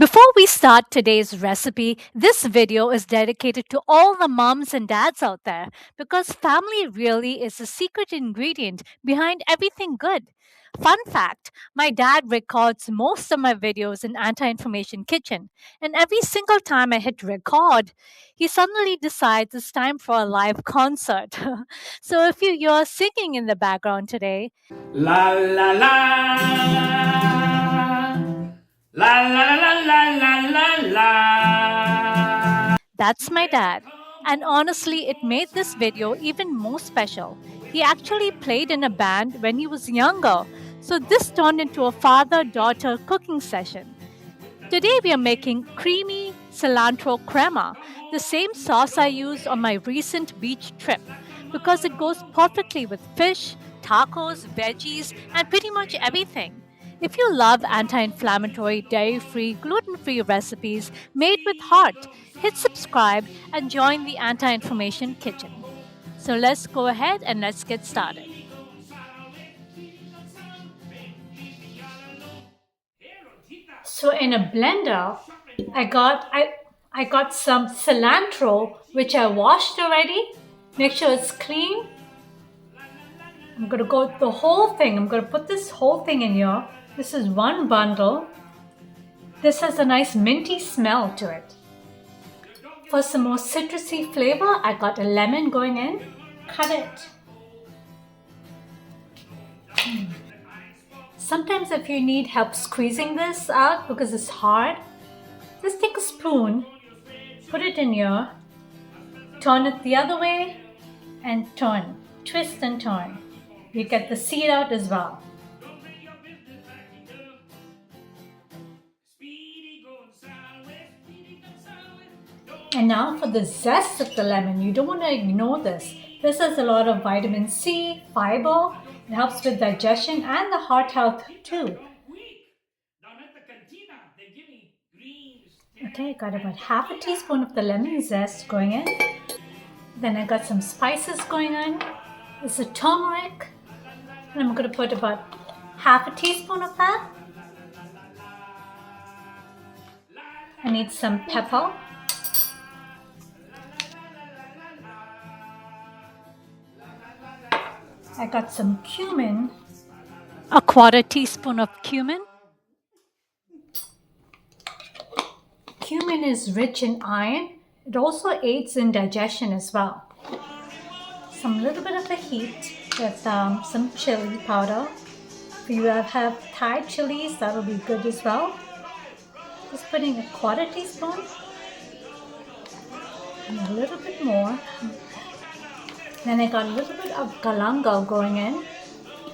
Before we start today's recipe, this video is dedicated to all the moms and dads out there because family really is the secret ingredient behind everything good. Fun fact, my dad records most of my videos in Anti-Inflammation Kitchen, and every single time I hit record, he suddenly decides it's time for a live concert. So if you hear singing in the background today, La la la la la la la la la la. that's my dad. And honestly, it made this video even more special. He actually played in a band when he was younger, so this turned into a father daughter cooking session. Today we are making creamy cilantro crema, the same sauce I used on my recent beach trip, because it goes perfectly with fish, tacos, veggies, and pretty much everything. If you love anti inflammatory, dairy free, gluten free recipes made with heart, hit subscribe and join the Anti Inflammation Kitchen. So let's go ahead and let's get started. So in a blender, I got some cilantro which I washed already. Make sure it's clean. I'm gonna go the whole thing. I'm gonna put this whole thing in here. This is one bundle. This has a nice minty smell to it. For some more citrusy flavor, I got a lemon going in. Cut it. Sometimes if you need help squeezing this out because it's hard, just take a spoon, put it in here, turn it the other way, and turn. Twist and turn. You get the seed out as well. And now for the zest of the lemon, you don't want to ignore this. This has a lot of vitamin C, fiber, it helps with digestion and the heart health too. Okay, got about half a teaspoon of the lemon zest going in. Then I got some spices going in. This is turmeric. And I'm going to put about half a teaspoon of that. I need some pepper. I got some cumin. A quarter teaspoon of cumin. Cumin is rich in iron. It also aids in digestion as well. Some little bit of a heat with some chili powder. If you have Thai chilies, that'll be good as well. Just putting a quarter teaspoon and a little bit more. Then I got a little bit of galangal going in.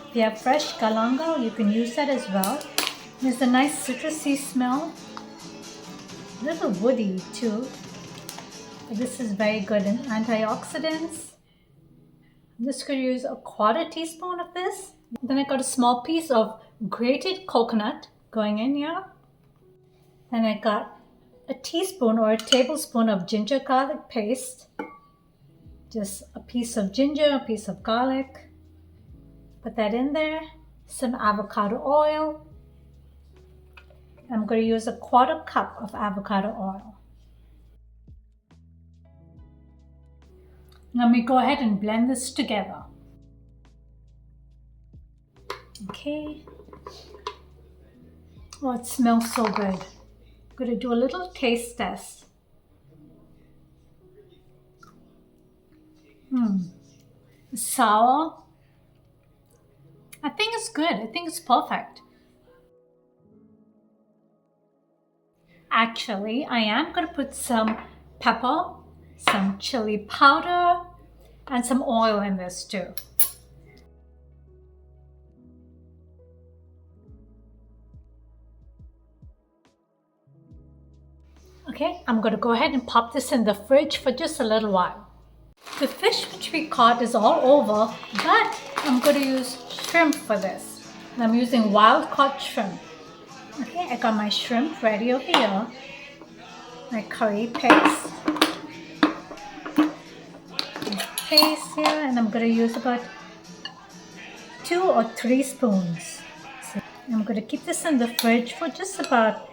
If you have fresh galangal, you can use that as well. There's a nice citrusy smell. A little woody too. But this is very good in antioxidants. I'm just going to use a quarter teaspoon of this. Then I got a small piece of grated coconut going in here. Then I got a teaspoon or a tablespoon of ginger garlic paste. Just a piece of ginger, a piece of garlic. Put that in there. Some avocado oil. I'm going to use a quarter cup of avocado oil. Let me go ahead and blend this together. Okay. Oh, it smells so good. I'm going to do a little taste test. It's sour. I think it's good. I think it's perfect. Actually, I am going to put some pepper, some chili powder, and some oil in this too. Okay, I'm going to go ahead and pop this in the fridge for just a little while. The fish which we caught is all over, but I'm going to use shrimp for this. And I'm using wild caught shrimp. Okay, I got my shrimp ready over here. My curry paste. Paste here, and I'm going to use about 2 or 3 spoons. So I'm going to keep this in the fridge for just about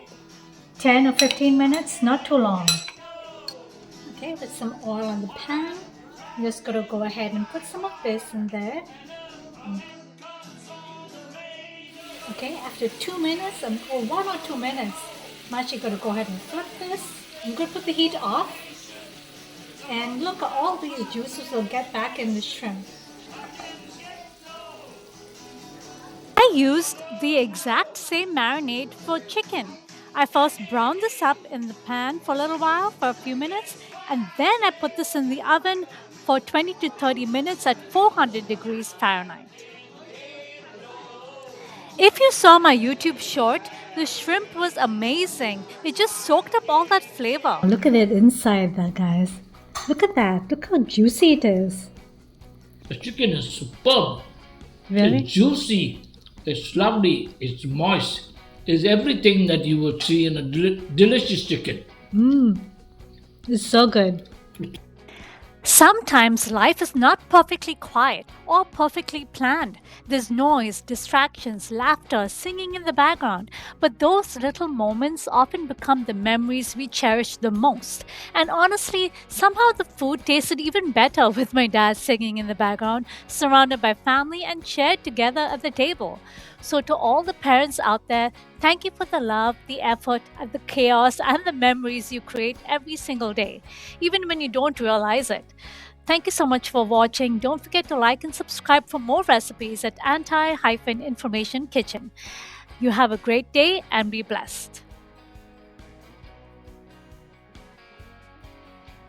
10 or 15 minutes, not too long. Okay, with some oil on the pan, I'm just going to go ahead and put some of this in there. Okay, after 2 minutes, or 1 or 2 minutes, I'm actually going to go ahead and flip this. I'm going to put the heat off. And look, all these juices will get back in the shrimp. I used the exact same marinade for chicken. I first browned this up in the pan for a little while, for a few minutes, and then I put this in the oven for 20 to 30 minutes at 400 degrees Fahrenheit. If you saw my YouTube short, the shrimp was amazing. It just soaked up all that flavor. Look at it inside there, guys. Look at that. Look how juicy it is. The chicken is superb. Really? It's juicy. It's lovely. It's moist. It's everything that you would see in a delicious chicken. It's so good. Sometimes life is not perfectly quiet or perfectly planned. There's noise, distractions, laughter, singing in the background. But those little moments often become the memories we cherish the most. And honestly, somehow the food tasted even better with my dad singing in the background, surrounded by family and shared together at the table. So to all the parents out there, thank you for the love, the effort, and the chaos and the memories you create every single day, even when you don't realize it. Thank you so much for watching. Don't forget to like and subscribe for more recipes at anti-inflammation kitchen. You have a great day and be blessed.